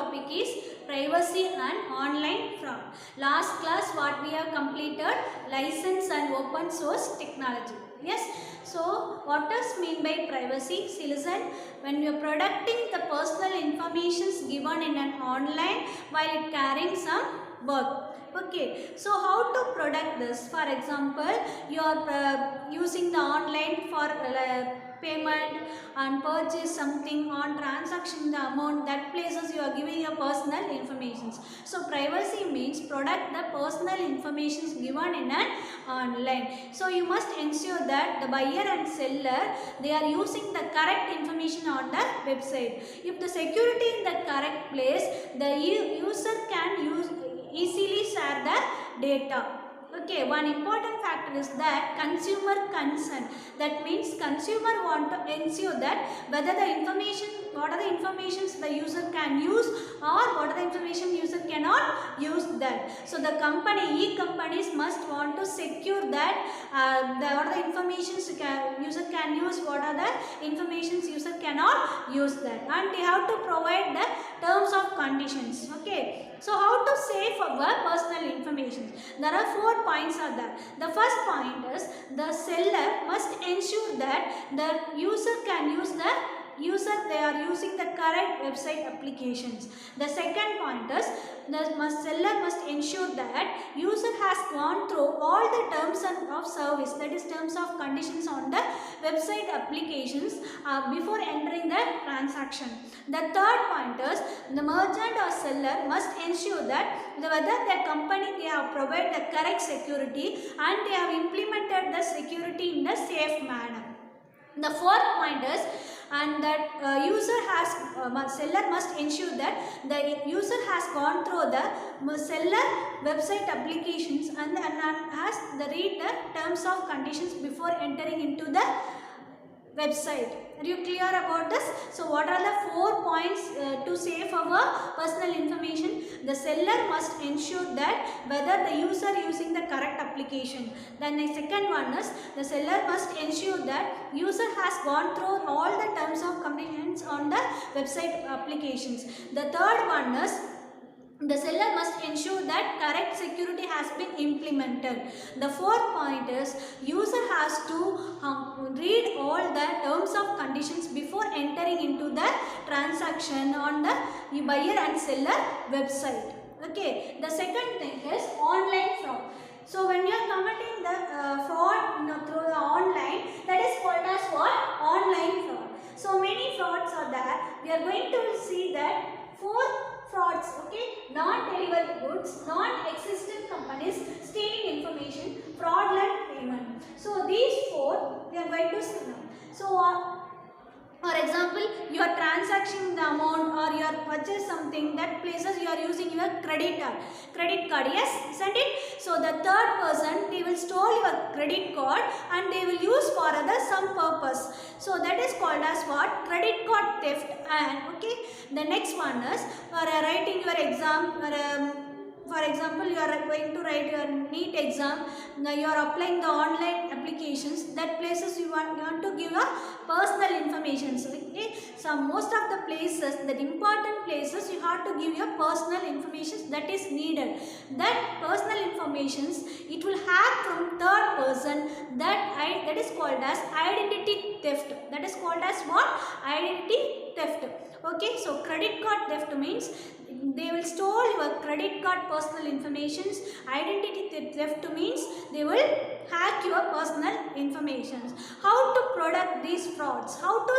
topic is privacy and online fraud. Last class what we have completed, license and open source technology. Yes. So what does mean by privacy? See, listen, when you are protecting the personal information given in an online while it carrying some work. Okay, so how to protect this? For example, you are using the online for payment and purchase something on transaction, the amount, that places you are giving your personal information. So privacy means protect the personal information given in an online. So you must ensure that the buyer and seller, they are using the correct information on the website. If the security in the correct place, the user can easily share the data. Okay, one important factor is that consumer consent. That means consumer want to ensure that whether the information, what are the informations the user can use or what are the information user cannot use that. So the e-companies must want to secure that what are the informations user can use, what are the informations user cannot use that, and they have to provide the terms of conditions. Okay. So how to save our personal information? There are 4 points are there. The first point is the seller must ensure that the user can use they are using the correct website applications. The second point is the seller must ensure that user has gone through all the terms of service, that is terms of conditions on the website applications before entering the transaction. The third point is the merchant or seller must ensure that whether the company they have provided the correct security and they have implemented the security in a safe manner. The fourth point is that seller must ensure that the user has gone through the seller website applications and has read the terms of conditions before entering into the website. Are you clear about this? So what are the 4 points to save our personal information? The seller must ensure that whether the user using the correct application. Then the second one is the seller must ensure that user has gone through all the terms of conditions on the website applications. The third one is the seller must ensure that correct security has been implemented. The fourth point is user has to read all the terms of conditions before entering into the transaction on the buyer and seller website. Okay. The second thing is online fraud. So when you are committing the fraud through the online, that is called as what? Online fraud. So many frauds are there. We are going to see that 4 frauds, okay, non-delivered goods, non-existent companies, stealing information, fraudulent payment. So these 4 we are going to see now. So for example, you are transacting the amount or you are purchase something, that places you are using your credit card, yes, isn't it? So the third person, they will store your credit card and they will use for some purpose. So that is called as what? Credit card theft. And okay, the next one is writing your exam. For example, you are going to write your NEET exam. Now you are applying the online applications. That places you want to give a personal information. So, okay, so most of the places, that important places, you have to give your personal information that is needed. That personal information, it will hack from third person. That is called as identity theft. That is called as what? Identity theft. Okay, so credit card theft means they will store your credit card personal information. Identity theft means they will hack your personal information. How to protect these frauds? How to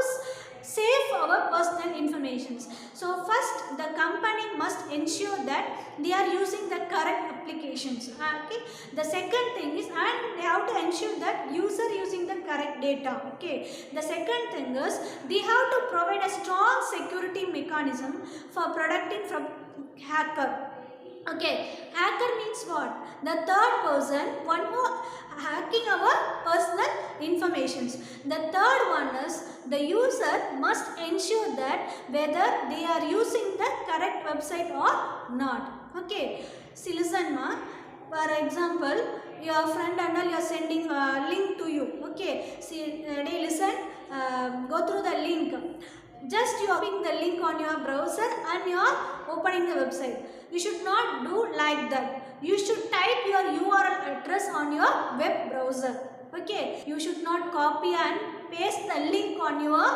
save our personal information? So first, the company must ensure that they are using the correct applications. Okay. The second thing is, and they have to ensure that user using the correct data. Okay. The second thing is, they have to provide a strong security mechanism for protecting from hacker. Okay, hacker means what? The third person, one who hacking our personal informations. The third one is the user must ensure that whether they are using the correct website or not. Okay, see, listen ma. For example, your friend and all you are sending a link to you. Okay, see, listen, go through the link. Just you are opening the link on your browser and you are opening the website. You should not do like that. You should type your URL address on your web browser. Okay, you should not copy and paste the link on your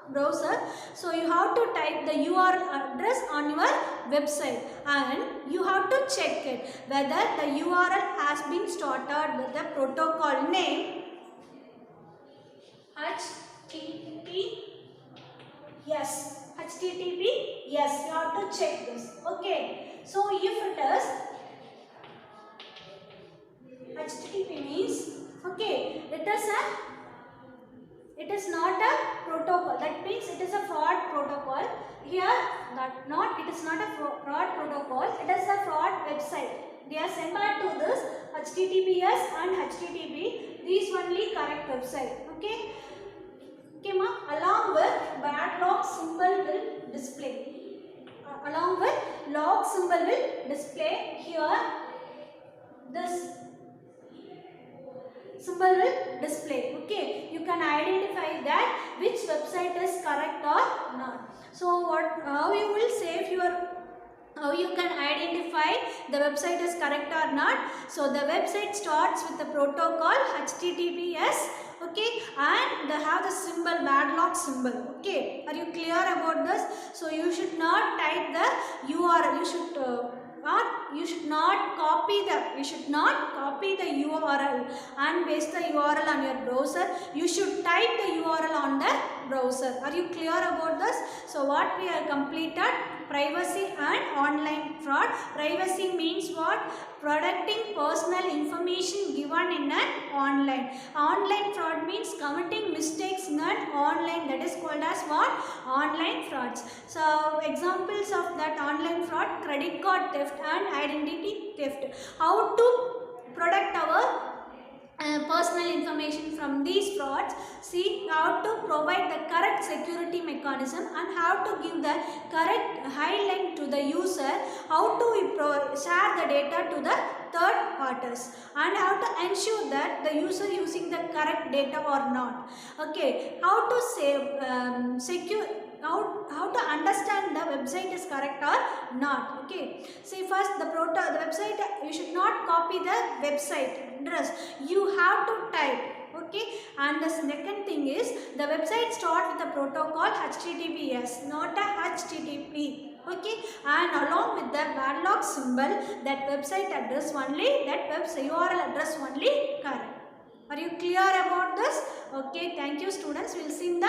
browser. So you have to type the URL address on your website and you have to check it whether the URL has been started with the protocol name HTTP. Yes, HTTP. Yes, you have to check this. Okay, so if it is HTTP means, okay, it is not a protocol. That means it is a fraud protocol. Here, it is not a fraud protocol. It is a fraud website. They are similar to this HTTPS and HTTP. These only correct website. Okay. Okay, ma. Along with bad log symbol will display. Along with log symbol will display here. This symbol will display. Okay, you can identify that which website is correct or not. So how you will save your, how you can identify the website is correct or not. So the website starts with the protocol HTTPS. Okay, and they have the symbol bad log symbol. Okay, are you clear about this? So you should not type the URL. You should not copy the URL and paste the URL on your browser. You should type the URL on the browser. Are you clear about this? So what we have completed, privacy and online fraud. Privacy means what? Protecting personal information given in an online. Online fraud means committing mistakes in an online. That is called as what? Online frauds. So examples of that online fraud: credit card theft and identity theft. How to protect our personal information from these frauds? See, how to provide the correct security mechanism and how to give the correct highlight to the user, how to share the data to the third parties, and how to ensure that the user using the correct data or not. Okay, how to save secure, how to understand the website is correct or not. Okay, see, first the website, you should not copy the website address, you have to type. Okay, and the second thing is the website starts with the protocol HTTPS, not a HTTP. Okay, and along with the bad log symbol, that website address only, that website URL address only correct. Are you clear about this? Okay, thank you students. We will see in the